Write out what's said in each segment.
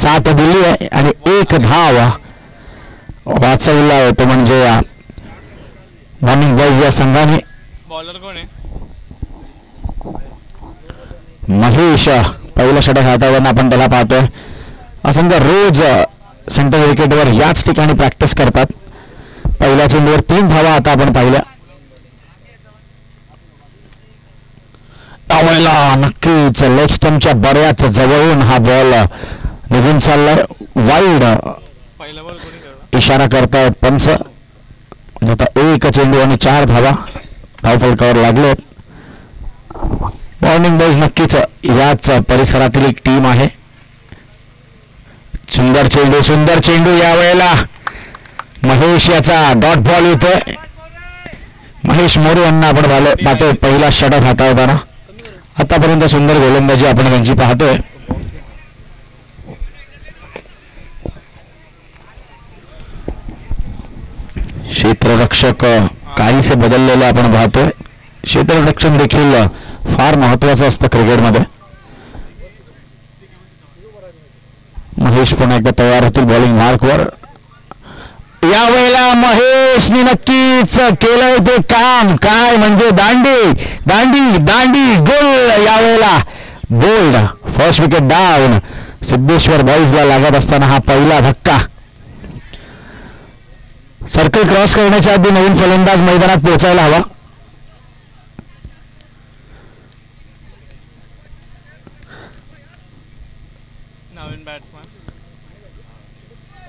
साथ दिली आहे आणि एक धाव वाचवला तो म्हणजे मॉर्निंग बॉयज या संघाने. बॉलर कोण आहे? महेश पहिला षटक हातावरून आपण त्याला पाहतोय. असंख्य रोज सेंटर विकेटवर याच ठिकाणी प्रॅक्टिस करतात. पहिल्या चेंडूवर 3 धावा आता आपण पाहिल्या. त्यावेळेला नक्कीच लेग स्टंपच्या बऱ्याच जवळून हा बॉल निघून चाललाय. वाईड इशारा करतायत पंच. आता 1 चेंडू आणि 4 धावा धावफलकावर लागलेत. मॉर्निंग बॉयज नक्कीच याच परिसरातील एक टीम आहे. सुंदर चेंडू यावेळेला महेश याचा डॉट बॉल येतोय. महेश मोरे यांना आपण पाहतोय पहिला षटक हाताळताना. आतापर्यंत सुंदर गोलंदाजी आपण त्यांची पाहतोय. क्षेत्ररक्षक काहीसे बदललेले आपण पाहतोय. क्षेत्ररक्षण देखील फार महत्वाचं असतं क्रिकेटमध्ये. महेश पुन्हा एकदा तयार होतील बॉलिंग मार्कवर. यावेळेला महेशने नक्कीच केलंय ते काम. काय म्हणजे दांडी दांडी दांडी गोल. यावेळेला bowled first wicket down. Siddheshwar बॉईजला लागत असताना हा पहिला धक्का. सर्कल क्रॉस करण्याच्या आधी नवीन फलंदाज मैदानात पोहोचायला हवा.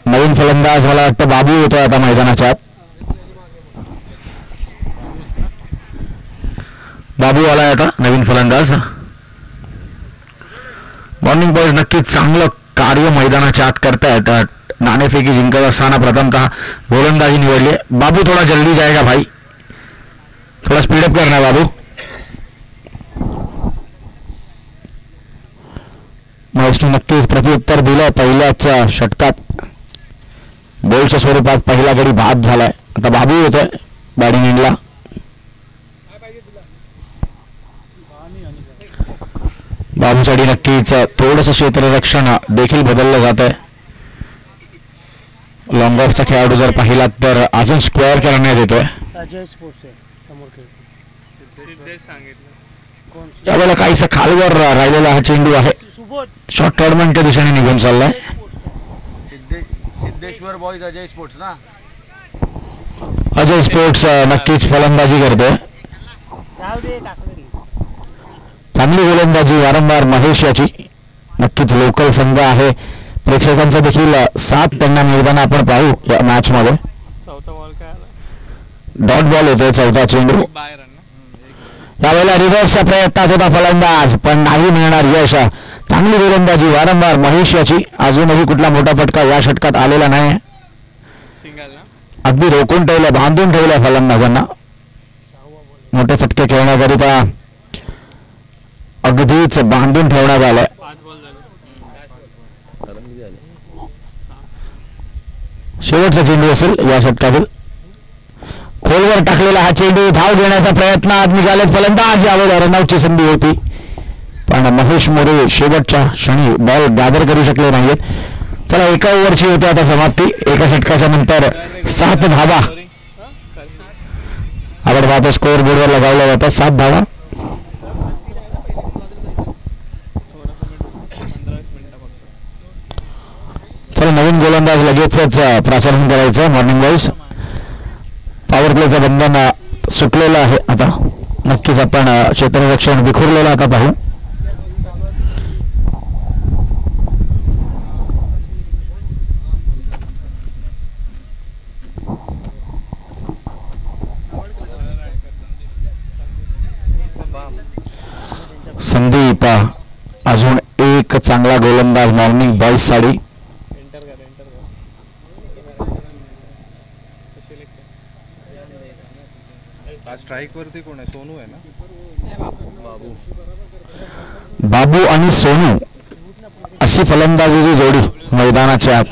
नवीन फलंदाज मला वाटतं बाबू होतोय आता मैदानाच्या आत. बाबू आलाय आता नवीन फलंदाज. मॉर्निंग बॉयज नक्कीच चांगलं कार्य मैदानाच्या आत करतायत. नाणेफेकी जिंकत असताना प्रथमतः गोलंदाजी निवडली. बाबू थोडा जल्दी जाएगा भाई, थोड़ा स्पीडअप करना बाबू. महेशने नक्कीच प्रत्युत्तर दिलं पहिल्याच षटकात. बोलच्या स्वरूपात पहिला गडी बाद झालाय. आता बाबू येतोय बॅटिंग एंडला. बाबूसाठी नक्कीच थोडंसं क्षेत्ररक्षण देखील बदललं जात आहे. लॉंग ऑफचा खेळाडू जर पाहिला तर अजून स्क्वेअर करण्यात येतोय. यावेळेला काहीसा खालवर राहिलेला हा चेंडू आहे. शॉर्ट टर्नमेंटच्या दिशेने निघून चाललाय. सिद्धेश्वर बॉईज अजय स्पोर्ट्स ना. अजय स्पोर्ट्स नक्कीच फलंदाजी करतोय. चांगली गोलंदाजी वारंवार महेश याची. नक्कीच लोकल संघ आहे. प्रेक्षकांचा देखील साथ त्यांना मिळताना आपण पाहू या मॅच मध्ये. डॉट बॉल होतोय चौथा चेंडू. यावेळेला रिव्हर्सच्या प्रयत्नात होता फलंदाज पण नाही मिळणार यश. चांगली गोलंदाजी वारंवार महेश याची. अजूनही कुठला मोठा फटका या षटकात आलेला नाही. अगदी रोखून ठेवलं, बांधून ठेवलं फलंदाजांना. मोठे फटके खेळण्याकरिता अगदीच बांधून ठेवण्यात आलंय. शेवटचा चेंडू असेल या षटकातील. खोलवर टाकलेला हा चेंडू. धाव घेण्याचा प्रयत्न आज निघाले फलंदाज. यावर रनआउटची संधी होती पण महेश मोरे शेवटच्या क्षणी बॉल गॅदर करू शकले नाहीत. चला एका ओव्हरची होते आता समाप्ती. एका षटकाच्या नंतर 7 धावा आपण पाहतो स्कोअर बोर्डवर लगावल्या जातात. 7 धावा. चला नवीन गोलंदाज लगेचच प्राचारण करायचं. मॉर्निंग बॉयज पॉवर प्लेचं बंधन सुटलेलं आहे आता. नक्कीच आपण क्षेत्ररक्षण विखुरलेलं आता पाहू. संदीप अजून एक चांगला गोलंदाज मॉर्निंग बॉयज साठी. स्ट्राइक वरती कोण आहे? सोनू आहे ना. बाबू आणि सोनू अशी फलंदाजीची जोडी मैदानाच्या आत.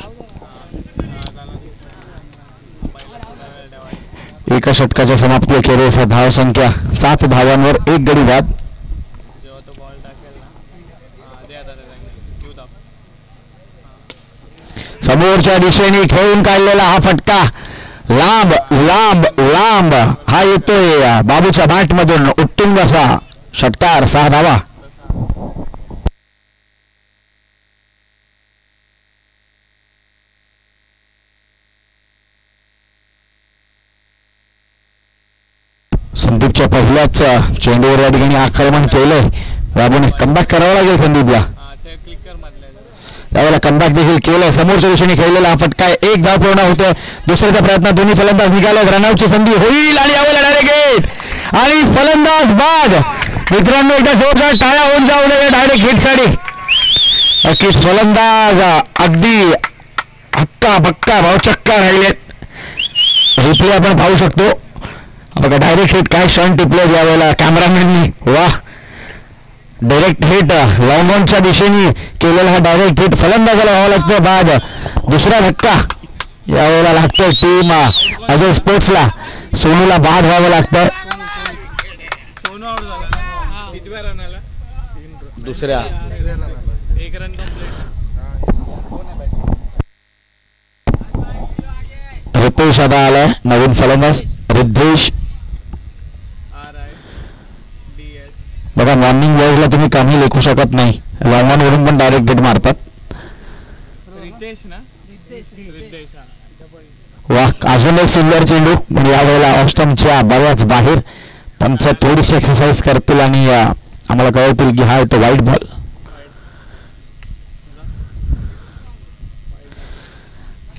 एका षटकाच्या समाप्ती अखेरीस धाव संख्या 7 धावांवर 1 गडी बाद. समोरच्या दिशेने खेळून काढलेला हा फटका लांब लांब लांब हा येतोय बाबूच्या बॅट मधून उत्तुंग असा षटकार 6 धावा. संदीपच्या पहिल्याच चेंडूवर या ठिकाणी आक्रमण केलंय. बाबूने कमबॅक करावं लागेल संदीपला. यावेळेला कमबॅक देखील केलंय. समोरच्या दिशेने खेळलेला हा फटका 1 धाव पूर्ण होतोय. दुसऱ्याचा प्रयत्न दोन्ही फलंदाज निघाले. रनआउटची संधी होईल आणि यावेळेला डायरेक्ट हिट आणि फलंदाज बाद. मित्रांनो एकदा जोरदार टाळ्या होऊन जाऊ नये डायरेक्ट हिटसाठी. नक्कीच फलंदाज अगदी हक्का बक्का भावचक्का राहिलेत. रिप्ले आपण पाहू शकतो बघा. डायरेक्ट हिट काय क्षण टिपले यावेळेला कॅमेरामॅननी. वा डायरेक्ट हिट लॉंग ऑनच्या दिशेने केलेला हा डायरेक्ट हिट फलंदाजाला व्हावं लागतं बाद. दुसरा धक्का यावेळेला लागतोय टीम अजय स्पोर्ट्सला. सोनूला बाद व्हावं लागतं. दुसऱ्या रितेश आता आलाय नवीन फलंदाज रिद्धेश. बघा मॉर्निंग वॉइसला तुम्ही कमी लेखू शकत नाही. लॉंग ऑन वरून पण डायरेक्ट हिट मारतात. वा अजून एक सुंदर चेंडू म्हणजे यावेळेला ऑस्टमच्या बऱ्याच बाहेर. पंच थोडीशी एक्सरसाइज करतील आणि आम्हाला कळतील की हा येतो वाईट बॉल.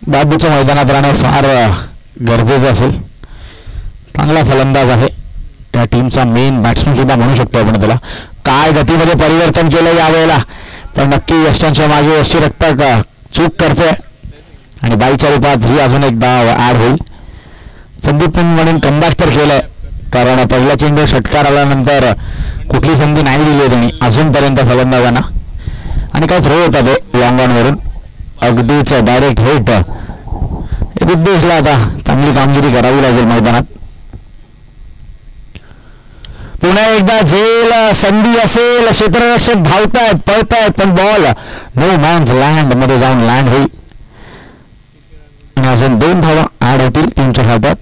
बाबूच्या मैदानात राहणं फार गरजेचं असेल. चांगला फलंदाज आहे. या टीमचा मेन बॅट्समन सुद्धा म्हणू शकतो आपण त्याला. काय गतीमध्ये परिवर्तन केलं यावेळेला पण नक्की यष्टांच्या मागे यष्टी रक्त चूक करते आणि बाईच्या रूपात ही अजून एकदा ऍड होईल. संदीप म्हणून कमबॅक तर केलंय कारण पहिला चेंडू षटकार आल्यानंतर कुठली संधी नाही दिली त्यांनी अजूनपर्यंत फलंदाजांना. आणि काय थ्रो होता तो लॉंग ऑन वरून अगदीच डायरेक्ट हिट. रिद्धेशला आता चांगली कामगिरी करावी लागेल मैदानात. पुन्हा एकदा झेल संधी असेल. क्षेत्ररक्षक धावतायत पळतायत पण बॉल नो मॅन्स लँड मध्ये जाऊन लँड होईल आणि अजून 2 धावा ऍड होतील टीमच्या खात्यात.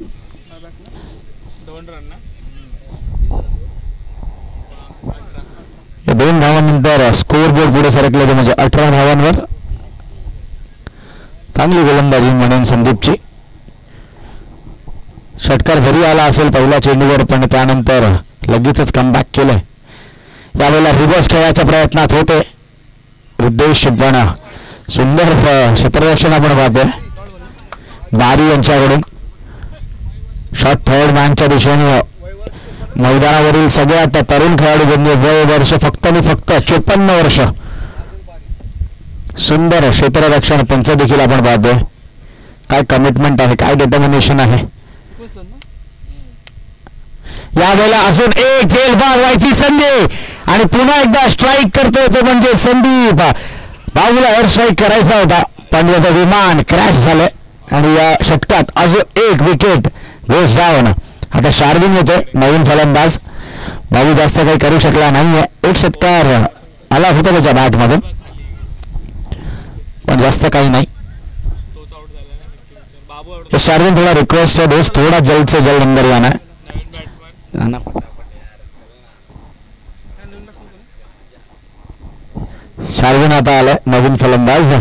2 धावांनंतर स्कोअर बोर्ड पुढे सरकले म्हणजे 18 धावांवर. चांगली गोलंदाजी म्हणून संदीपची. षटकार जरी आला असेल पहिल्या चेंडूवर पण त्यानंतर लगेचच कमबॅक केलंय. यावेळेला रिव्हर्स खेळाच्या प्रयत्नात होते रिद्धेश पण सुंदर क्षेत्ररक्षण आपण पाहतोय बारी यांच्याकडून. शॉट थर्ड मॅनच्या दिशेने मैदानावरील सगळ्यात तरुण खेळाडू म्हणजे वय वर्ष फक्त आणि फक्त 54 वर्ष. सुंदर क्षेत्ररक्षण पंच देखील आपण पाहतोय. काय कमिटमेंट आहे काय डिटर्मिनेशन आहे. यावेळेला अजून एक झेल बाद व्हायची संधी आणि पुन्हा एकदा स्ट्राईक करतोय तो म्हणजे संदीप. बाबूला एअर स्ट्राईक करायचा होता पण त्याचं विमान क्रॅश झालंय आणि या षटकात अजून एक विकेट गोस डाऊन. आता शार्विन येतोय नवीन फलंदाज. बाबू जास्त काही करू शकला नाहीये. एक षटकार आला होता त्याच्या बॅट मधून पण जास्त काही नाही. शार्विन थोडा रिक्वेस्ट है दोस्त थोड़ा जल्द से जल्द अंदर जाना है. शार्विन आता आलाय नवीन फलंदाज.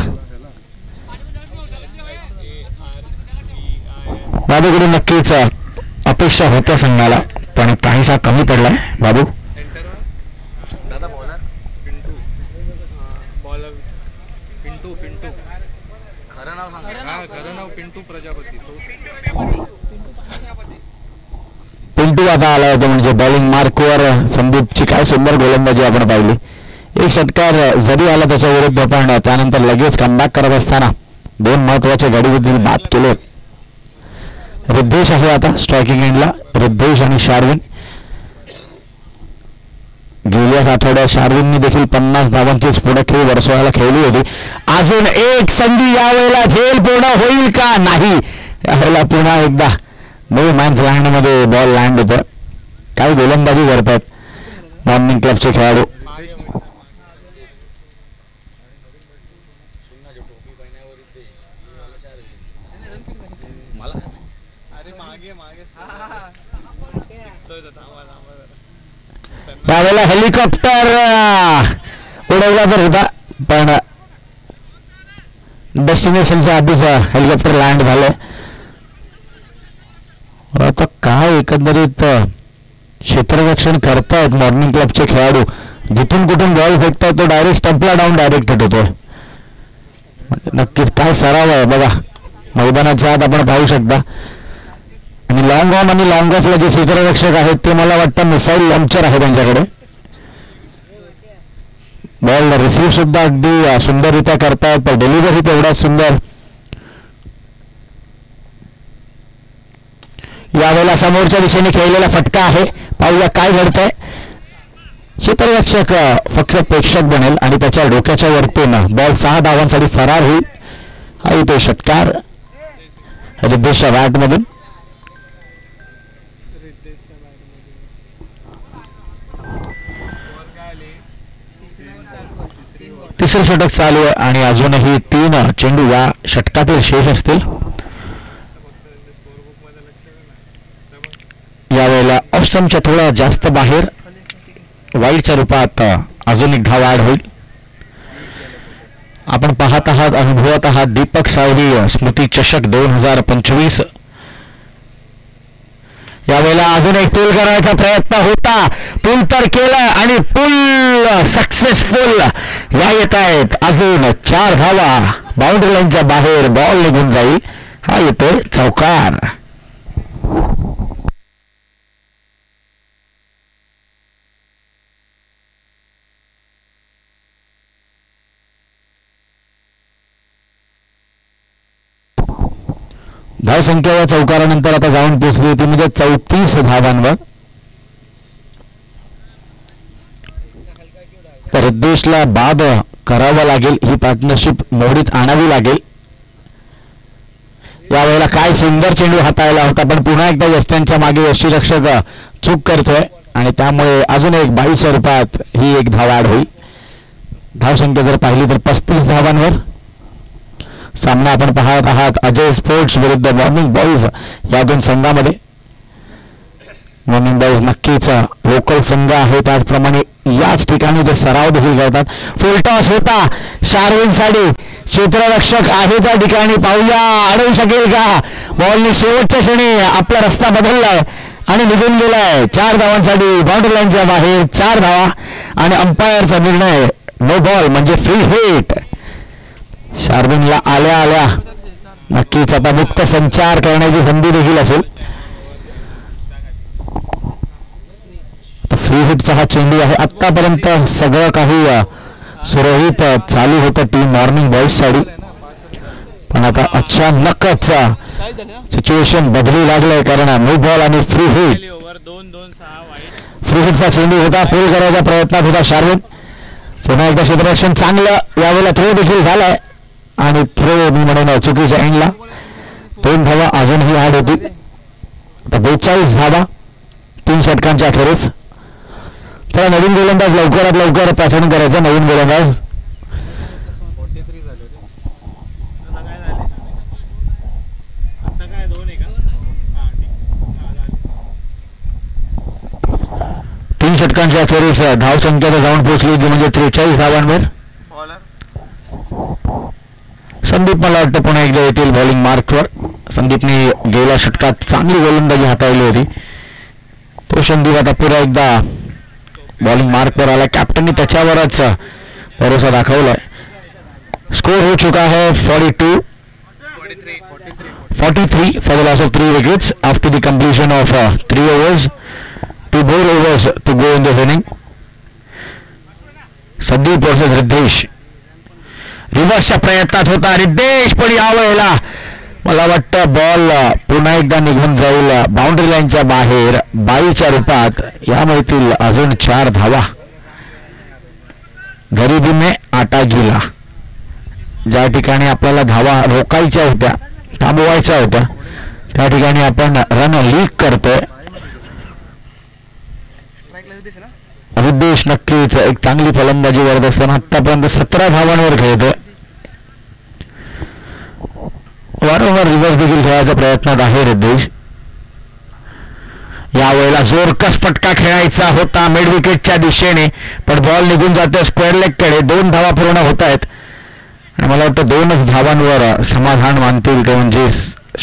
बाबूकडून नक्कीच अपेक्षा होत्या संघाला पण काहीसा कमी पडलाय बाबू. पिंटू आता आला होता म्हणजे बॉलिंग मार्कवर संदीपची काय सुंदर गोलंदाजी आपण पाहिली. एक षटकार जरी आला त्याच्या विरुद्ध पण त्यानंतर लगेच कमबॅक करत असताना 2 महत्वाचे गडी देखील बाद केले. रिद्धेश आहे आता स्ट्रायकिंग एंडला. रिद्धेश आणि शार्विन. गेल्याच आठवड्यात शार्विनने देखील 50 धावांचीच पुढे वर्षाला खेळली होती. अजून एक संधी यावेळेला झेल पूर्ण होईल का नाही. त्यावेळेला पुन्हा एकदा नो मॅन्स लँड मध्ये बॉल लँड होतं. काही गोलंदाजी करतात मॉर्निंग क्लबचे खेळाडू. त्यावेळेला हेलिकॉप्टर उडवला तर होता, पण डेस्टिनेशनच्या आधीच हेलिकॉप्टर लँड झालं. आता काय एकंदरीत क्षेत्ररक्षण करतायत मॉर्निंग क्लबचे खेळाडू. जिथून कुठून बॉल फेकतायत तो डायरेक्ट स्टंपला डाऊन डायरेक्ट हिट होतोय. नक्कीच काय सराव आहे बघा मैदानाच्या आत आपण पाहू शकता. आणि लॉंग ऑन आणि लॉंग ऑफला जे क्षेत्ररक्षक आहेत ते मला वाटतं मिसाईल लॉन्चर आहे त्यांच्याकडे. बॉल रिसीव्ह सुद्धा अगदी सुंदररित्या करतायत, पण डिलिव्हरी तेवढाच सुंदर. यावेळेला समोरच्या दिशेने खेळलेला फटका आहे, पाहूया काय घडतंय. क्षेत्ररक्षक फक्त प्रेक्षक बनेल आणि त्याच्या डोक्याच्या वरतून बॉल 6 धावांसाठी फरार होईल. हा इथे षटकार रिद्धेशच्या बॅटमधून. तिसरं षटक चालू आहे आणि अजूनही 3 चेंडू या षटकातील शेष असतील. यावेळेला ऑस्टमच्या थोडा जास्त बाहेर वाईडच्या रूपात अजून एक धाव ऍड होईल. आपण पाहत आहात, अनुभवत आहात दीपक सावरी स्मृती चषक 2025. यावेळेला अजून एक पूल करायचा प्रयत्न होता, पूल तर केला आणि पूल सक्सेसफुल. या येत आहेत अजून 4 धावा. बाउंड्री लाईनच्या बाहेर बॉल निघून जाईल. हा येतोय चौकार. धावसंख्या या चौकारानंतर आता जाऊन पोहोचली होती म्हणजे 34 धावांवर. तर रिद्धेशला बाद करावा लागेल, ही पार्टनरशिप मोडीत आणावी लागेल. यावेळेला काय सुंदर चेंडू हाताळला होता, पण पुन्हा एकदा वेस्टर्नच्या मागे यष्टीरक्षक चूक करतोय आणि त्यामुळे अजून एक 22 रूपात ही एक धाव ऍड होईल. धावसंख्या जर पाहिली तर 35 धावांवर. सामना आपण पाहत आहात अजय स्पोर्ट्स विरुद्ध मॉर्निंग बॉईज या 2 संघामध्ये. मॉर्निंग बॉईज नक्कीच लोकल संघ आहे, त्याचप्रमाणे याच ठिकाणी ते सराव देखील करतात. फुलटॉस होता शार्विनसाठी, क्षेत्ररक्षक आहे त्या ठिकाणी, पाहूया अडवू शकेल का. बॉलने शेवटच्या क्षणी आपला रस्ता बदललाय आणि निघून गेलाय. 4 धावांसाठी बाउंड्री लाईनच्या बाहेर 4 धावा आणि अंपायरचा निर्णय नो बॉल म्हणजे फ्री हिट. शार्विनला आल्या आल्या नक्कीच आता मुक्त संचार करण्याची संधी देखील असेल. फ्री हिटचा हा चेंडू आहे. आतापर्यंत सगळं काही सुरळीत चालू होतं टीम मॉर्निंग बॉईज साठी, पण आता अचानकच सिच्युएशन बदलू लागलंय कारण नो बॉल आणि फ्री हिट. फ्री हिटचा चेंडू होता, पूल करायच्या प्रयत्नात होता शार्विन. पुन्हा एकदा क्षेत्ररक्षण चांगलं. यावेळेला थ्रो देखील झालाय आणि थ्रो मी म्हणून चुकीच्या एंडला. 2 धावा अजूनही ऍड होती. आता 42 धावा 3 षटकांच्या अखेरीस. चला नवीन गोलंदाज लवकरात लवकर पाचारण करायचं. नवीन गोलंदाज 3 षटकांच्या अखेरीस धावसंख्या जाऊन पोहोचली की म्हणजे 43 धावांवर. संदीप मला वाटतं पुन्हा एकदा येतील बॉलिंग मार्कवर. संदीपने गेल्या षटकात चांगली गोलंदाजी हाताळली होती. तो संदीप आता पुन्हा एकदा बॉलिंग मार्कवर आला. कॅप्टननी त्याच्यावरच भरोसा दाखवलाय. स्कोर हो चुका है 43 for the loss of 3 wickets after the completion of 3 overs. 2 more overs to go in this inning. Sandeep versus Riddhesh. रिव्हर्सच्या प्रयत्नात होता रिद्धेश, पण यावेळेला मला वाटतं बॉल पुन्हा एकदा निघून जाईल बाउंड्री लाईनच्या बाहेर 22च्या रूपात. या मिळतील अजून 4 धावा. गरिबीने आटा गिला. ज्या ठिकाणी आपल्याला धावा रोखायच्या होत्या, थांबवायच्या होत्या, त्या ठिकाणी आपण रन लीक करतोय. रिद्धेश नक्कीच एक चांगली फलंदाजी करत असताना आतापर्यंत 17 धावांवर खेळतोय. वारंवार रिव्हर्स देखील खेळायचा प्रयत्नात आहे रिद्धेश. यावेळेला जोरकस फटका खेळायचा होता मिड विकेटच्या दिशेने, पण बॉल निघून जाते स्क्वेअर लेगकडे. 2 धावा पूर्ण होत आहेत आणि मला वाटतं 2च धावांवर समाधान मानतील ते म्हणजे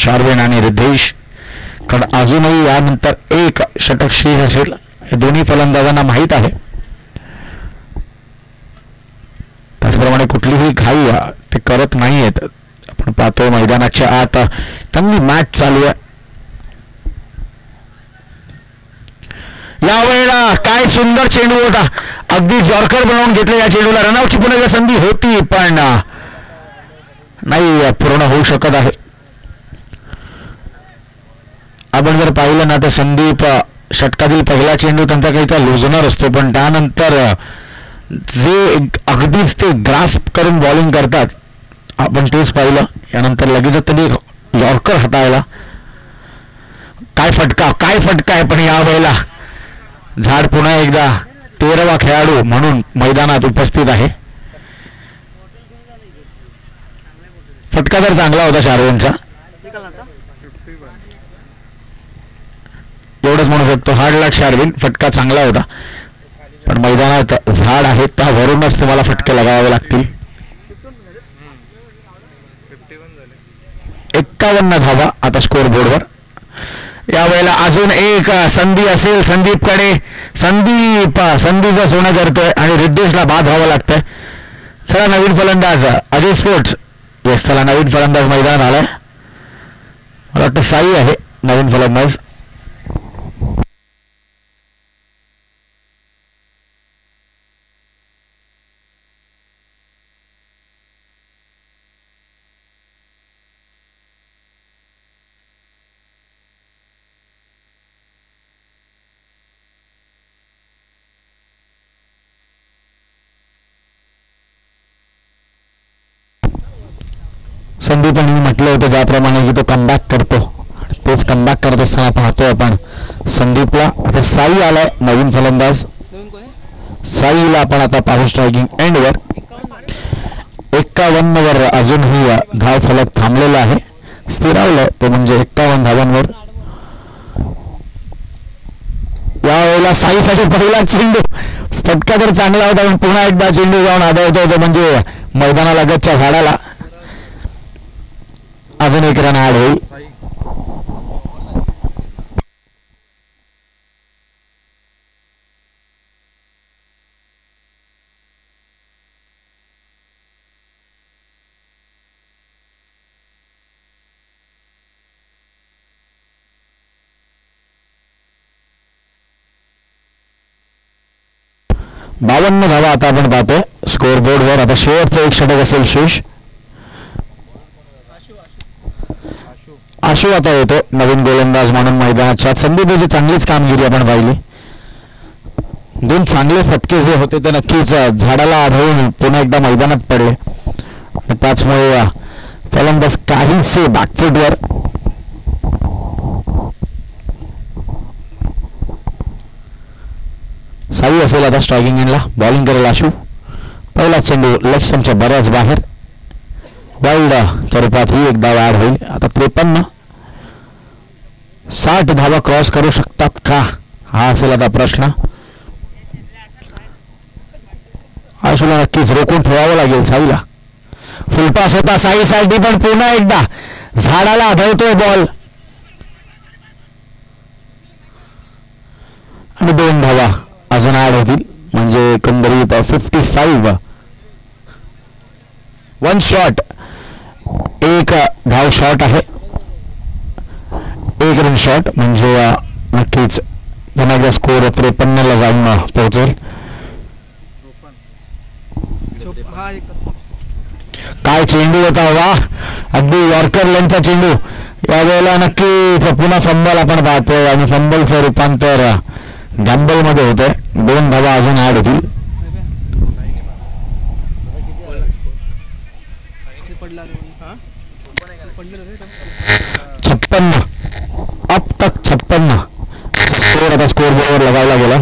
शार्वेन आणि रिद्धेश, कारण अजूनही यानंतर एक षटक शेष असेल हे दोन्ही फलंदाजांना माहीत आहे. त्याचप्रमाणे कुठलीही घाई ते करत नाही आहेत. आपण पाहतोय मैदानाच्या आत चांगली मॅच चालू आहे. यावेळेला काय सुंदर चेंडू होता, अगदी यॉर्कर बनवून घेतले या चेंडूला. रनआउटची पुन्हा संधी होती पण नाही पूर्ण होऊ शकत आहे. आपण जर पाहिलं ना तर संदीप षटकातील पहिला चेंडू त्यांचा काहीचा लुजनर असतो, पण त्यानंतर जे अगदीच ते ग्रास्प करून बॉलिंग करतात आपण तेच पाहिलं. यानंतर लगेचच त्यांनी यॉर्कर हाताळला. काय फटका आहे. पण यावेळेला झाड पुन्हा एकदा 13वा खेळाडू म्हणून मैदानात उपस्थित आहे. फटका तर चांगला होता शार्वेनचा, एवढंच म्हणू शकतो. हार्ड लक शार्वेन, फटका चांगला होता, पण मैदानात झाड आहे त्यावरूनच तुम्हाला फटके लगावे लागतील. 51 धावा आता स्कोर बोर्डवर. यावेळेला अजून एक संधी असेल संदीपकडे. संधीचं सोनं करतोय आणि रिद्धेशला बाद व्हावं लागतंय. चला नवीन फलंदाज अजय स्पोर्ट्स, येस चला नवीन फलंदाज मैदानात आलाय. मला वाटतं साई आहे नवीन फलंदाज. संदीपने म्हटलं होतं ज्याप्रमाणे की तो कमबॅक करतो, तेच कमबॅक करत असताना पाहतोय आपण संदीपला. आता साई आलाय नवीन फलंदाज. साईला आपण आता पाहू स्ट्रायकिंग एंडवर. 51 वर अजूनही धाव फलक थांबलेला आहे, स्थिरावलंय ते म्हणजे 51 धावांवर. यावेळेला साईसाठी पहिला चेंडू, फटका तर चांगला होता पण पुन्हा एकदा चेंडू जाऊन आदळतो तो म्हणजे मैदानालगतच्या झाडाला. अजून एक रन ऍड होईल. बावन्न धावा आता आपण पाहतोय स्कोअर बोर्डवर. आता शेवटचं एक षटक असेल शेष. आशू आता येतो नवीन गोलंदाज म्हणून मैदानाच्या. संदीपची चांगलीच कामगिरी आपण पाहिली. 2 चांगले फटके जे होते ते नक्कीच झाडाला आढळून पुन्हा एकदा मैदानात पडले. त्याचमुळे फलंदाज काहीसे बॅकफुटवर. साई असेल आता स्ट्रायकिंग एंडला. बॉलिंग करेल आशू. पहिला चेंडू लेग स्टंपच्या बऱ्याच बाहेर, वाईल्ड स्वरूपात ही एक धाव ऍड होईल. आता 53. 60 धावा क्रॉस करू शकतात का, हा असेल आता प्रश्न. आशूला नक्कीच रोखून ठेवावं लागेल साईला. फुलटॉस होता साईसाठी पण पुन्हा एकदा झाडाला आढळतोय बॉल आणि 2 धावा अजून ऍड होतील म्हणजे एकंदरीत 55. 1 शॉट, एक धाव शॉट आहे, 1 रन शॉट म्हणजे नक्कीच पुन्हा एकदा स्कोर 53 जाऊन पोहोचेल. काय चेंडू होता, वा अगदी यॉर्कर लेनचा चेंडू. यावेळेला नक्की पुन्हा फंबल आपण पाहतोय आणि फंबलचं रूपांतर गॅम्बल मध्ये होतंय. 2 धावा अजून ऍड होतील. 56 अब तक 56 स्कोर आता स्कोर बोर्डवर लगावला गेला.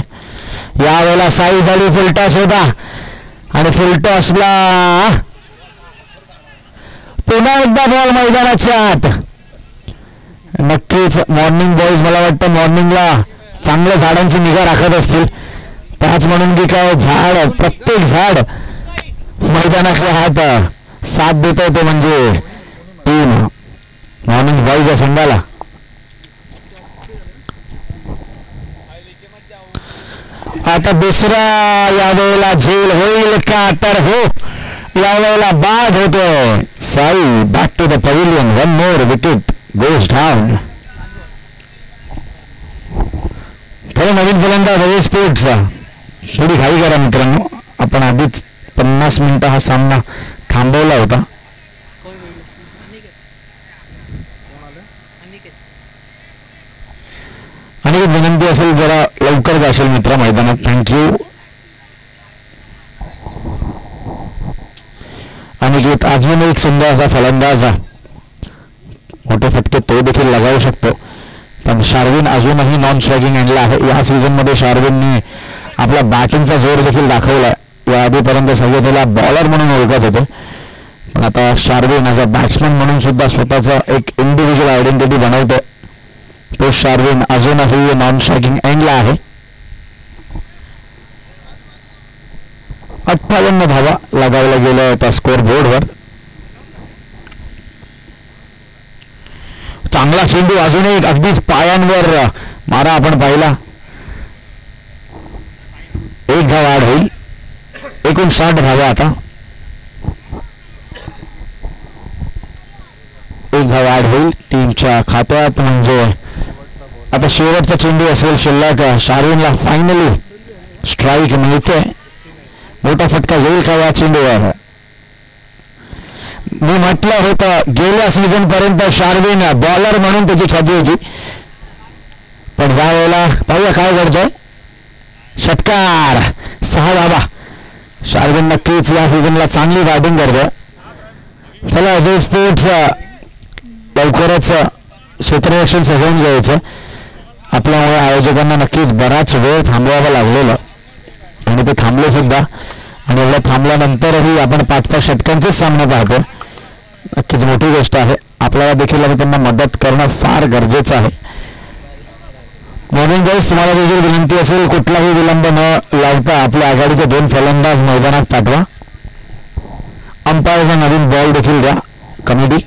यावेळेला साई झाली फुलटॉस होता आणि फुलटॉसला पुन्हा एकदा बॉल मैदानाच्या आत. नक्कीच मॉर्निंग बॉईज मला वाटतं मॉर्निंगला चांगल्या झाडांची निगा राखत असतील. त्याच म्हणून की काय झाड प्रत्येक झाड मैदानाच्या हात साथ देत आहे ते म्हणजे टीम मॉर्निंग बॉईज या संघाला. आता दुसरा यावेळेला झेल होईल का तर हो यावेळेला बाद होतोय. Sai back to the pavilion. One more wicket goes down. खरं नवीन फलंदाज अजय स्पोर्ट्सचा थोडी घाई करा मित्रांनो. आपण आधीच 50 मिनिटं हा सामना थांबवला होता. आणि विनंती असेल जरा लवकर जाशील मित्र मैदानात. थँक्यू. अनिकेत अजून एक सुंदर असा फलंदाज मोठे फटके तो देखील लगावू शकतो. पण शार्विन अजूनही नॉन स्ट्रायकिंग आणला आहे. या सीझनमध्ये शार्विनने आपला बॅटिंगचा जोर देखील दाखवला. या आधीपर्यंत सगळे त्याला बॉलर म्हणून ओळखत होते पण आता शार्विन ॲज अ बॅट्समन म्हणून सुद्धा स्वतःचा एक इंडिव्हिज्युअल आयडेंटिटी बनवतो. तो शार्विन अजूनही नॉन स्ट्रायकिंग एंडला आहे. 58 धावा लगावल्या गेल्या त्या स्कोर बोर्डवर. चांगला चेंडू अजूनही अगदीच पायांवर मारा आपण पाहिला. एक धाव वाढ होईल. एकूण 60 धावा. आता एक धाव वाढ होईल टीमच्या खात्यात. म्हणजे आता शेवटचा चेंडू असेल शिल्लक. शार्विनला फायनली स्ट्राईक मिळते. मोठा फटका येईल का या चेंडूवर. मी म्हटलं होतं गेल्या सीझन पर्यंत शार्विन बॉलर म्हणून त्याची ख्याती होती पण यावेळेला पाहूया काय घडतंय. षटकार. 6 धावा. शार्विन नक्कीच या सीझनला चांगली बॅटिंग करतोय. चला अजय स्पोर्ट्स लवकरच क्षेत्ररक्षण सजवून घ्यायचं. आपल्यामुळे आयोजकांना नक्कीच बराच वेळ थांबवावा लागलेला आणि ते थांबले सुद्धा. आणि एवढं थांबल्यानंतरही आपण 5-5 षटकांचेच सामने पाहतो. नक्कीच मोठी गोष्ट आहे. आपल्याला देखील त्यांना मदत करणं फार गरजेचं आहे. मॉर्निंग बॉईज तुम्हाला देखील विनंती असेल कुठलाही विलंब न लावता आपल्या आघाडीचे 2 फलंदाज मैदानात पाठवा. अंपायरचा नवीन बॉल देखील द्या कमिटी.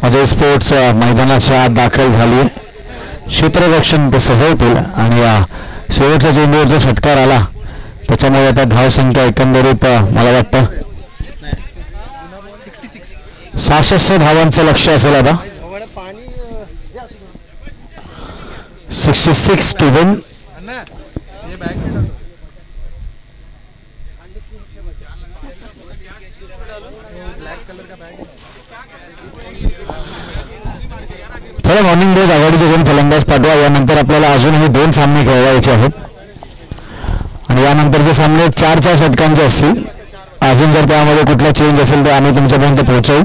अजय स्पोर्ट्स मैदानाच्या आत दाखल झाली आहे. क्षेत्ररक्षण ते सजवतील आणि शेवटच्या चेंडूवर जो षटकार आला त्याच्यामुळे आता धावसंख्या एकंदरीत मला वाटतं 66 धावांचं लक्ष्य असेल आता. 66 to win. चला मॉर्निंग बॉईज आघाडीचे 2 फलंदाज पाठवा. यानंतर आपल्याला अजूनही 2 सामने खेळवायचे आहेत आणि यानंतरचे सामने 4-4 षटकांचे असतील. अजून जर त्यामध्ये कुठला चेंज असेल तर आम्ही तुमच्यापर्यंत पोहोचवू.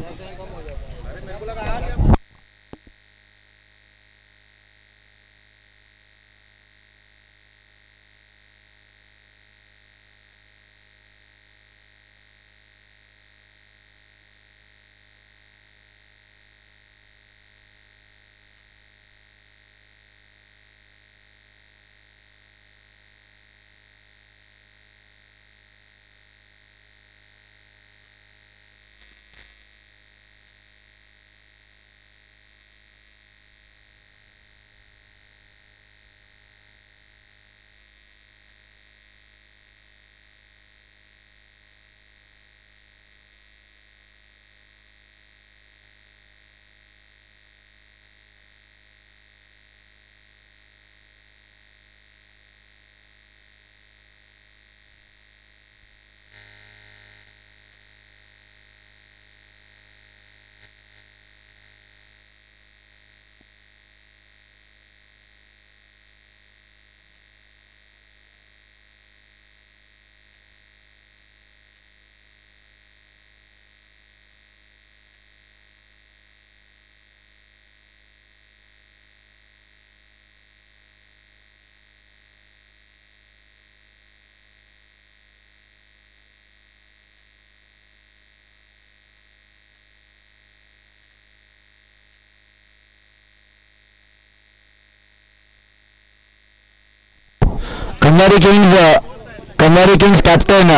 कंधारी किंग्स कॅप्टन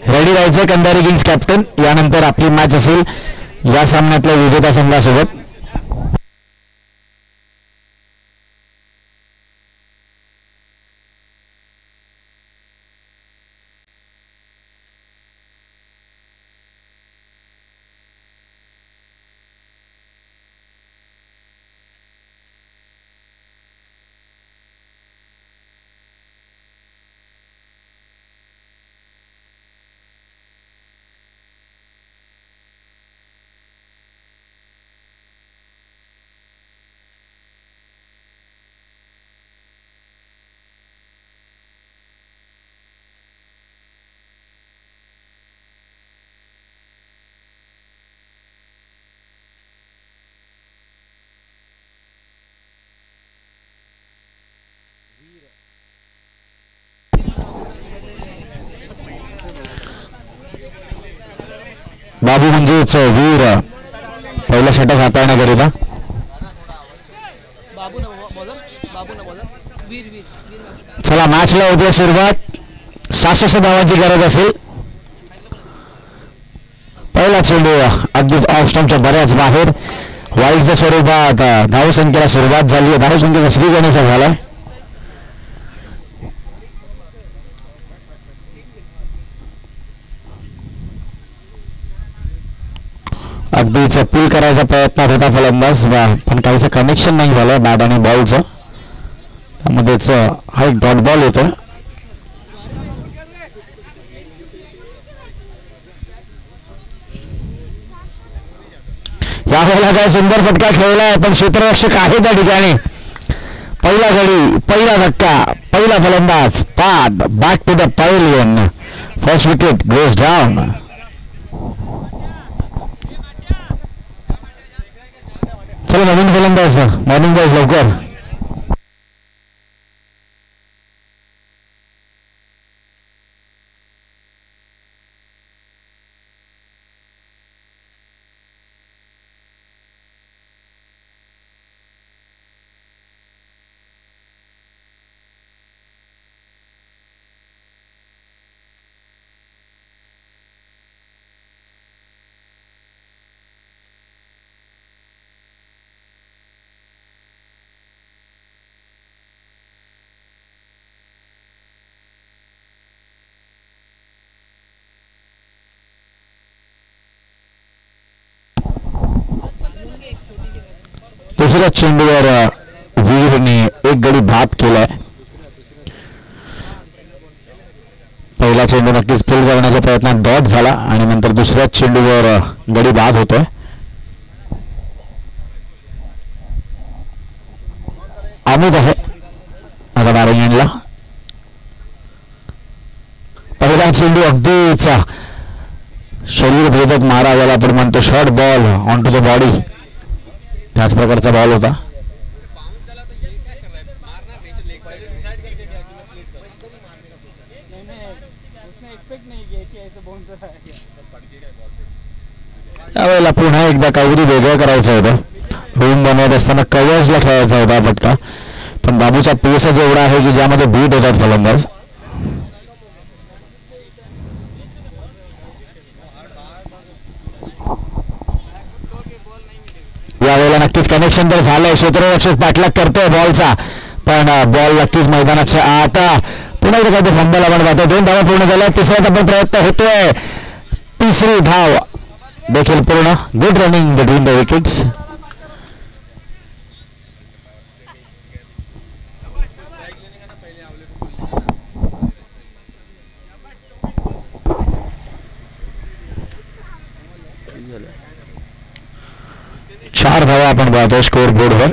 रेडी राहायचं. Kandhari Kings captain. यानंतर आपली मॅच असेल या सामन्यातल्या विजेता संघासोबत. बाबू म्हणजेच वीर पहिला षटक हाताळण्याकरिता. चला मॅचला होती सुरुवात. 66 धावांची गरज असेल. पहिला चेंडू अगदीच ऑफ स्टंपच्या बऱ्याच बाहेर. वाईडच्या स्वरूपात धावसंख्येला सुरुवात झाली आहे. धावसंख्येचा श्रीगणेशा झालाय. अगदीच पूल करायचा प्रयत्न होता फलंदाज, पण काहीचं कनेक्शन नाही झालं बॅट आणि बॉलचं. त्यामध्येच हा एक डॉट बॉल येतो. यावेळेला काय सुंदर फटका खेळलाय, पण क्षेत्ररक्षक आहे त्या ठिकाणी. पहिला गडी, पहिला धक्का, पहिला फलंदाज बाद. Back to the pavilion. First wicket goes down. चलो नवीन फलंदाज मॉर्निंग बॉयज लवकर. दुसऱ्या चेंडूवर वीरने एक गडी बाद केलाय. पहिला चेंडू नक्कीच पुल करण्याच्या प्रयत्नात डॉट झाला आणि नंतर दुसऱ्या चेंडूवर गडी बाद होतोय. अमित आहे आता बॅटिंग. पहिला चेंडू अगदीच शरीर भेदक मारा ज्याला आपण म्हणतो short ball on to the body, त्याच प्रकारचा बॉल होता. यावेळेला पुन्हा एकदा काहीतरी वेगळं करायचं होतं. रूम बनवत असताना कव्हर्सला खेळायचा होता फटका, पण बाबूचा पेसच एवढा आहे की ज्यामध्ये बीट होतात फलंदाज. यावेळेला नक्कीच कनेक्शन तर झालंय. क्षेत्ररक्षक पाठलाग करतोय बॉलचा, पण बॉल नक्कीच मैदानाच्या आता पुन्हा एकदा काही फंबल आपण पाहतोय. 2 धावा पूर्ण झाल्या. तिसरा पण प्रयत्न होतोय. तिसरी धाव देखील पूर्ण. Good running between the wickets. चार धावा आपण पाहतोय स्कोर बोर्डवर.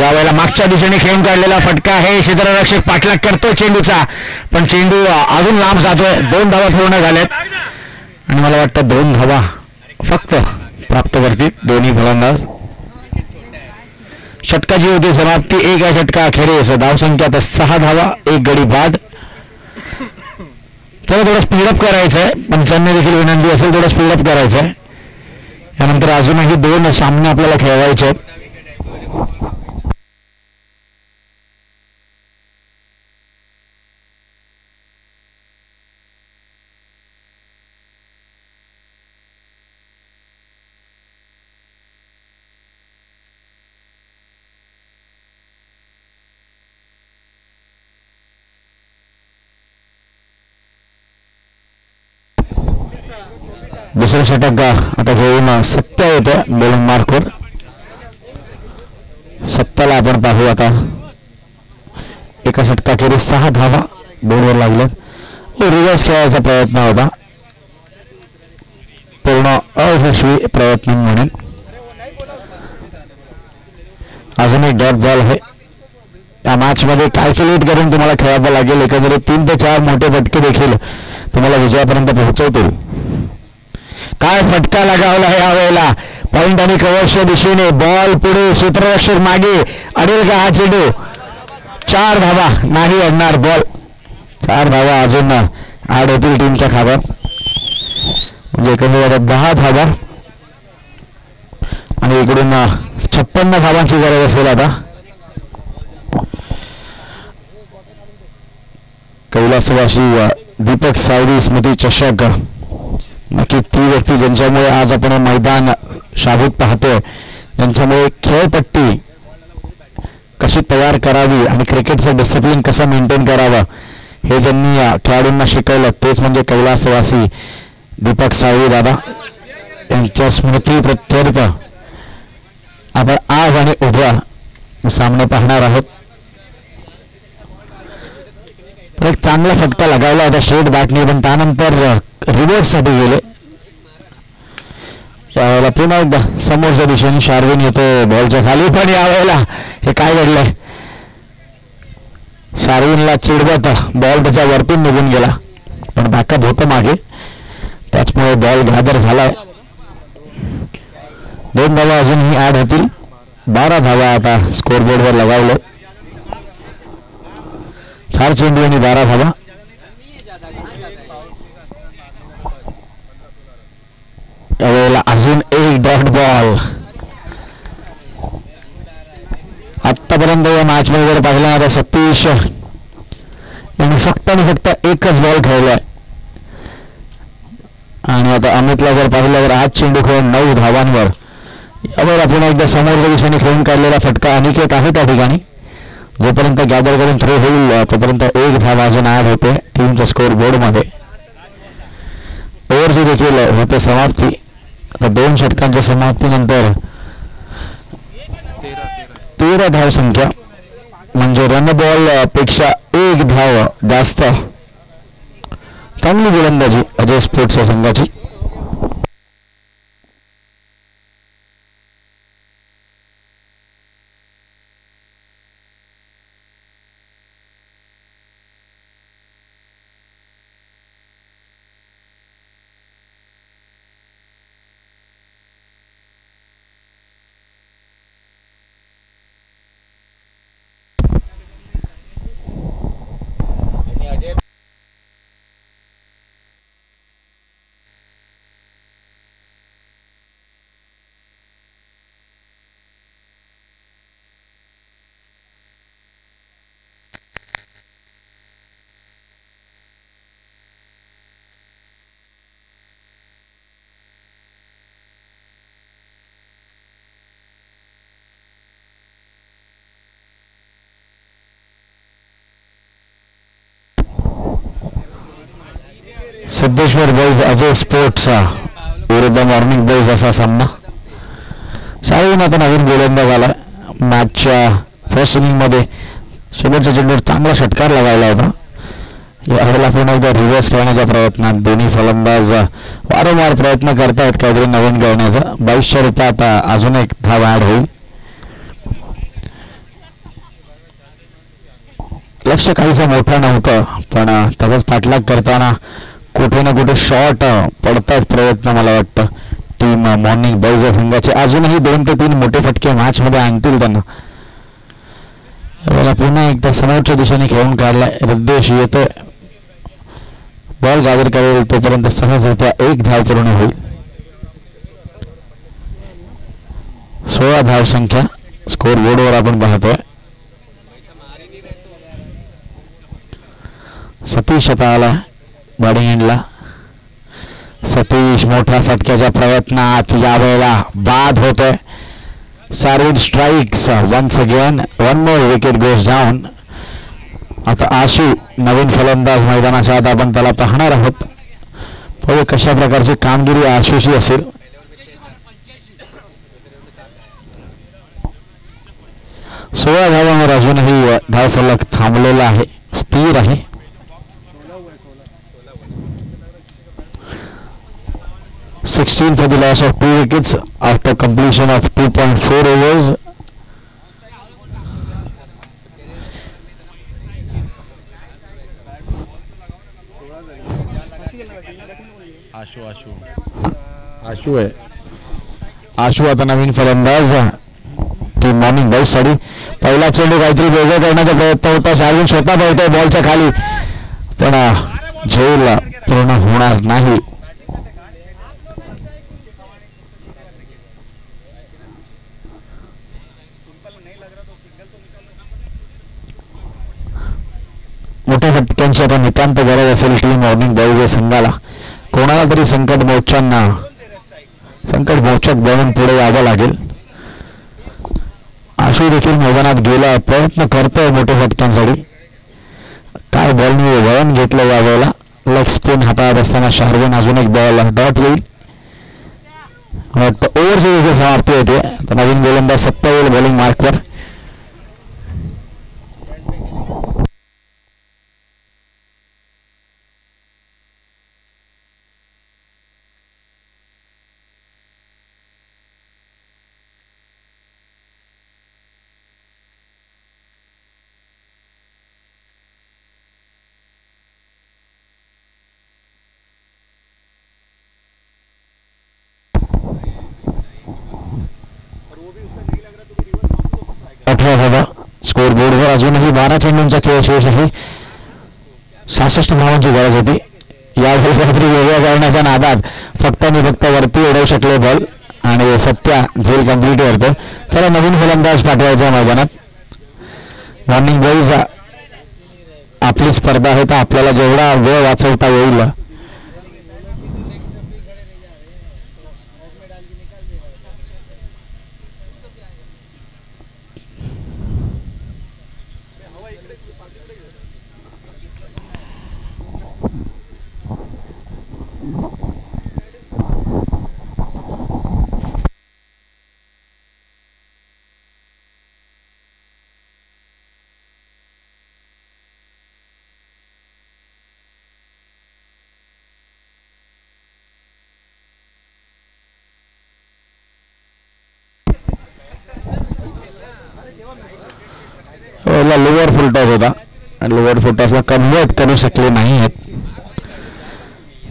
यावेळेला मागच्या दिशेने खेळून काढलेला फटका आहे. क्षेत्ररक्षक पाठलाग करतोय चेंडूचा, पण चेंडू अजून लांब जातोय. 2 धावा पूर्ण झाल्यात आणि मला वाटतं 2 धावा फक्त प्राप्त करतील दोन्ही फलंदाज. षटकाची होती समाप्ती. 1 या षटका अखेरीस धावसंख्या 6 धावा, 1 गडी बाद. चला थोडं स्पीडअप करायचंय, पंचांना देखील विनंती असेल थोडं स्पीडअप करायचंय. यानंतर अजूनही 2 सामने आपल्याला खेळवायचे आहेत. दुसरं षटक आता घेऊन सत्या येते बॉलिंग मार्कवर. सत्याला आपण पाहू आता. एका षटकाखेरीज 6 धावा बोर्डवर लागल्यात. रिव्हर्स खेळायचा प्रयत्न होता, पूर्ण अयशस्वी प्रयत्न म्हणून. अजून एक डॉट बॉल आहे. या मॅच मध्ये कॅल्क्युलेट करून तुम्हाला खेळावं लागेल. एकंदरीत 3 ते 4 मोठे फटके देखील तुम्हाला विजयापर्यंत पोहोचवतील. काय फटका लगावला यावेळेला. पॉइंट आणि कव्हरच्या दिशेने बॉल पुढे, सूत्ररक्षक मागे. अडेल का हा चेंडू? 4 धावा नाही अडणार. बॉल 4 धावा अजून ऍड होतील टीमच्या खात्यात. म्हणजे एकंदरीत 10 धावा आणि इकडून 56 धावांची गरज असेल आता. कैलासवासी दीपक सावरी स्मृती चषक नक्की ती व्यक्ती ज्यांच्यामुळे आज आपण मैदान शाबूत पाहतोय, ज्यांच्यामुळे खेळपट्टी कशी तयार करावी आणि क्रिकेटचं डिसिप्लिन कसं मेंटेन करावं हे ज्यांनी खेळाडूंना शिकवलं तेच म्हणजे कैलासवासी दीपक सावरी दादा. यांच्या स्मृती प्रत्यर्थ आपण आज आणि उद्या सामने पाहणार आहोत. एक चांगला फटका लगावला होता स्ट्रेट बॅटने, पण त्यानंतर रिव्हर्स साठी गेले. यावेळेला पुन्हा एकदा समोरच्या दिशेने शार्विन येतो बॉलच्या खाली. पण यावेळेला हे काय घडलंय, शार्विनला चिडवत बॉल त्याच्या वरतून निघून गेला, पण बॅकअप होतं मागे, त्याचमुळे बॉल गॅदर झालाय. 2 धावा अजूनही ऍड होतील. 12 धावा आता स्कोरबोर्डवर लगावलं. 4 चेंडू आणि 12 धावा. यावेळेला अजून एक डॉट बॉल. आतापर्यंत या मॅच मध्ये जर पाहिलं आता सतीश यांनी फक्त आणि फक्त एकच बॉल खेळलाय. आणि आता अमितला जर पाहिलं तर 8 चेंडू खेळून 9 धावांवर. यावेळेला पुन्हा एकदा समोरच्या दिशेने खेळून काढलेला फटका अनिकेत आहे त्या ठिकाणी. जोपर्यंत गॅदर करून थ्रो होईल तोपर्यंत 1 धावा अजून ऍड होते टीमच्या स्कोर बोर्ड मध्ये. ओव्हरची देखील होते समाप्ती. आता 2 षटकांच्या समाप्तीनंतर 13 धाव संख्या, म्हणजे रन बॉल पेक्षा 1 धाव जास्त. चांगली गोलंदाजी अजय स्पोर्ट्स संघाची. सिद्धेश्वर बॉईज अजय स्पोर्ट्सचा विरुद्ध मॉर्निंग बॉईज असा सामना. शाळेहून आता नवीन गोलंदाज आला. मॅचच्या फर्स्ट इनिंग मध्ये शेवटच्या चेंडूवर चांगला षटकार लगावला होता. यावेळेला पुन्हा एकदा रिव्हर्स खेळण्याच्या प्रयत्नात दोन्ही फलंदाज वारंवार प्रयत्न करतायत काहीतरी नवीन करण्याचा. 2200 रुपये आता अजून एक धाव ऍड होईल. लक्ष काहीसं मोठं नव्हतं, पण त्याचाच पाठलाग करताना कुठे ना कुठे शॉट पडतात प्रयत्न मला वाटतं टीम मॉर्निंग बॉईज संघाचे. अजूनही 2 ते 3 मोठे फटके मॅच मध्ये आणतील त्यांना. यावेळेला पुन्हा एकदा समोरच्या दिशेने खेळून काढलाय. रद्देश येतोय, बॉल गाजर करेल तोपर्यंत सहजरित्या 1 धाव पूर्ण होईल. 16 धाव संख्या स्कोर बोर्डवर आपण पाहतोय. सतीश आता आला बॅटिंग एंडला. सतीश मोठ्या फटक्याच्या प्रयत्नात यावेळेला बाद होतोय. Sarvin strikes once again. 1 more wicket goes down. आता आशू नवीन फलंदाज मैदानाच्या आत आपण त्याला पाहणार आहोत. पाहूया कशा प्रकारची कामगिरी आशुची असेल. 16 धावांवर अजूनही धावफलक थांबलेला आहे, स्थिर आहे. 16 for the loss of 2 wickets after completion of 2.4 overs. आशू आहे. आशू आता नवीन फलंदाज टीम मॉर्निंग बॉयसाठी. पहिला चेंडू काहीतरी वेगळं करण्याचा प्रयत्न होता. शार्विन स्वतः पळतोय बॉलच्या खाली, पण झेल पूर्ण होणार नाही. मोठ्या फटक्यांची आता नितांत गरज असेल टीम मॉर्निंग बॉईज या संघाला. कोणाला तरी संकट मोचक बनून पुढे यावं लागेल. आशू देखील मैदानात गेला, प्रयत्न करतोय मोठ्या फटक्यांसाठी. काय बॉलने वळण घेतलं या वेळेला. लेग स्पिन हाताळत असताना शार्विन अजून एक बॉल डॉट येईल. ओव्हरची देखील समाप्ती होते. नवीन गोलंदाज 27 बॉलिंग मार्कवर. स्कोर बोर्डवर अजूनही 12 चेंडूंचा खेळ शेष आहे. 66 धावांची गरज होती. यावेळी काहीतरी वेगळ्या करण्याच्या नादात फक्त वरती उडवू शकले बॉल आणि सत्या झेल कंप्लीट करतो. चला नवीन फलंदाज पाठवायचा मैदानात. मॉर्निंग बॉईज आपली स्पर्धा आहे तर आपल्याला जेवढा वेळ वाचवता येईल लोअर फुल टॉस होता आणि लोअर फुल टॉसला कन्वर्ट करू शकले नाही आहेत.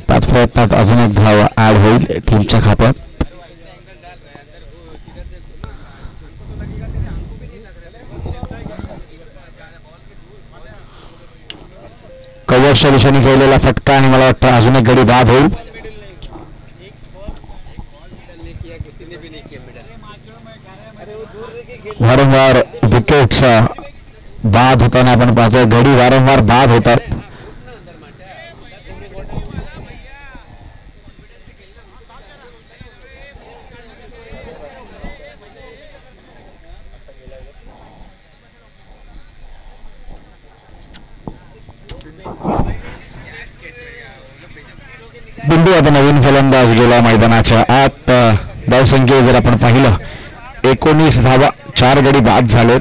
5 प्रयत्नात अजून एक धाव ऍड होईल टीमच्या खात्यात. कव्हर्सच्या दिशेने खेळलेला फटका आणि मला वाटतं अजून एक गडी बाद होईल. वारंवार विकेट्स बाद होताना आपण पाहतोय. गडी वारंवार बाद होतात. बिंदू आता नवीन फलंदाज गेला मैदानाच्या आत. धावसंख्ये जर आपण पाहिलं 19 धावा, 4 गडी बाद झालेत.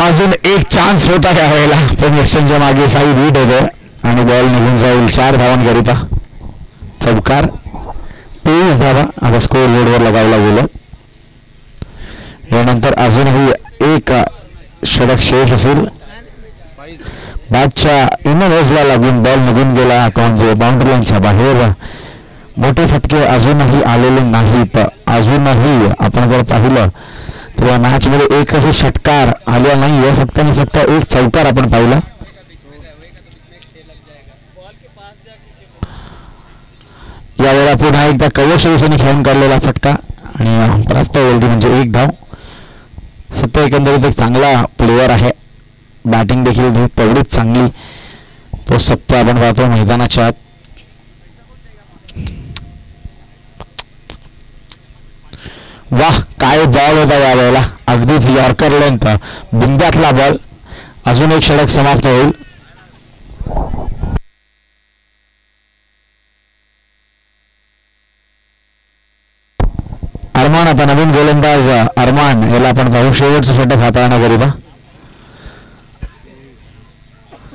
अजून एक चान्स होता या वेळेला, पण यशच्या मागे साई बीट होते आणि बॉल निघून जाईल 4 धावांकरिता. चौकार. 23 धावा आता स्कोर बोर्डवर लगावला गेलं. यानंतर अजूनही एक षटक शेष असेल. बॅटच्या इनवेजला लागून बॉल निघून गेला तो म्हणजे बाउंड्री लाईनच्या बाहेर. मोठे फटके अजूनही आलेले नाहीत. अजूनही आपण जर पाहिलं तर या मॅच मध्ये एकही षटकार आलेला नाहीये. फक्त आणि फक्त एक चौकार आपण पाहिला. यावेळेला पुन्हा एकदा कव्हरच्या दिशेने खेळून काढलेला फटका आणि प्राप्त होईल ती म्हणजे 1 धाव. सत्य एकंदरीत एक चांगला प्लेयर आहे. बॅटिंग देखील तेवढीच चांगली. तो सत्य आपण पाहतो मैदानाच्या आत. वाह, काय बॉल होता यावेळेला, अगदीच यॉर्कर लेंथ, बुंद्यातला बॉल. अजून एक षटक समाप्त होईल. अरमान, आता नवीन गोलंदाज अरमान याला आपण पाहू, शेवटचं षटक हाताळण्याकरिता.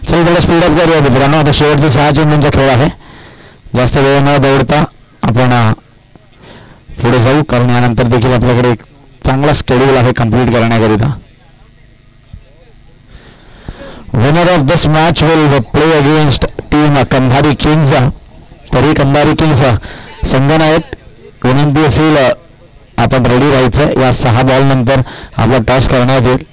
चल थोडं स्पीडअप करूया मित्रांनो. आता शेवटचे 6 चेंडूंचा खेळ आहे. जास्त वेळ न दौडता आपण पुढे जाऊ, कारण यानंतर देखील आपल्याकडे एक चांगला शेड्यूल आहे कंप्लीट करण्याकरिता. Winner of this match will play against team Kandhari Kings. तरी कंधारी किंग्स संघनायक विनंती असेल आपण रेडी राहायचं. या 6 बॉल नंतर आपला टॉस करण्यात येईल.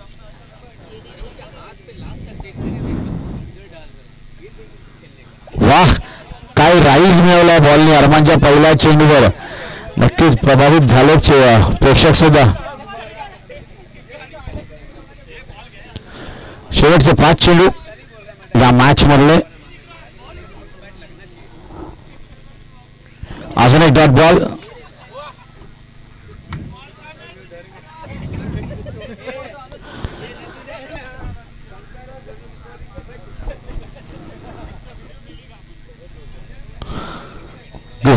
वाह, काय राईज मिळवलाय बॉलने अरमानच्या पहिल्या चेंडूवर. नक्कीच प्रभावित झालेच प्रेक्षक सुद्धा. शेवटचे 5 चेंडू या मॅच मधले. अजून एक डॉट बॉल.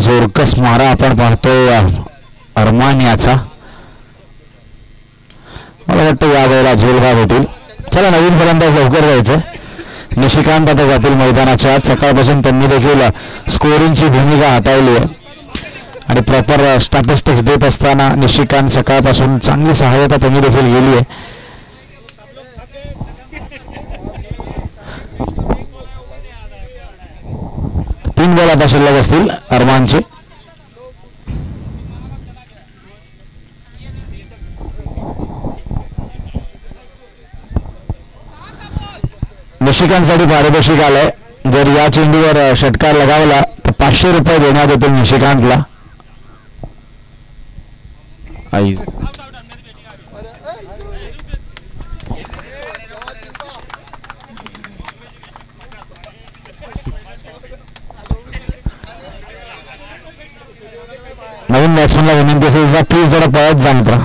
जोरकस मारा आपण पाहतोय अरमान याचा. मला वाटतं या वेळेला झेलबाद होतील. चला नवीन फलंदाज लवकर जायचं. निशिकांत आता जातील मैदानाच्या आत. सकाळपासून त्यांनी देखील स्कोरिंगची भूमिका हाताळली आहे आणि प्रॉपर स्टॅटिस्टिक्स देत असताना निशिकांत सकाळपासून चांगली सहाय्यता त्यांनी देखील गेली आहे. तीन बॉल आता शिल्लक असतील अरमानचे. निशिकांतसाठी पारितोषिक आलंय. जर या चेंडूवर षटकार लगावला तर 500 रुपये देण्यात येतील निशिकांतला. नवीन बॅट्समॅनला विनंती असेल प्लीज जरा पळत जा मित्रा.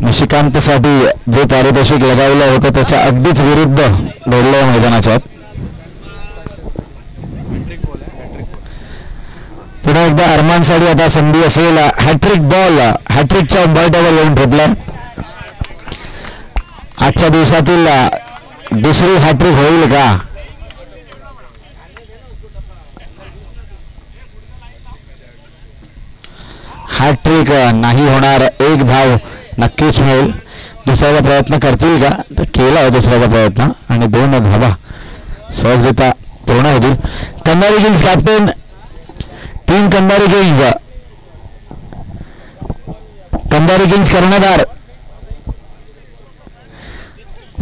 निशिकांतसाठी जे पारितोषिक लगावलं होतं त्याच्या अगदीच विरुद्ध दौडलं मैदानाच्या. पुन्हा एकदा अरमानसाठी आता संधी असेल. हॅट्रिक बॉल हॅट्रिकच्या उंबरठ्यावर येऊन ठेपलाय. आजच्या दिवसातील दुसरी हॅट्रिक होईल का? हॅट्रिक नाही होणार. एक धाव नक्कीच मिळेल. दुसऱ्याचा प्रयत्न करतील का? तर केला आहे दुसऱ्याचा प्रयत्न आणि 2 धावा सहजरित्या पूर्ण होतील. Kandhari Kings captain team Kandhari Kings. Kandhari Kings कर्णधार.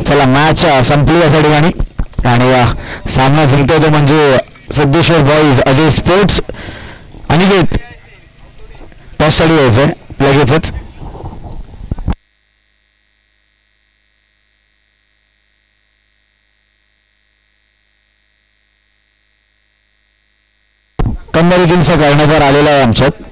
चला मॅच संपली या ठिकाणी आणि सामना जिंकतो तो म्हणजे सिद्धेश्वर बॉईज अजय स्पोर्ट्स. अनिकेत टॉससाठी यायचंय लगेचच. कंधारी किंग्सचा कर्णधार आलेला आहे आमच्यात.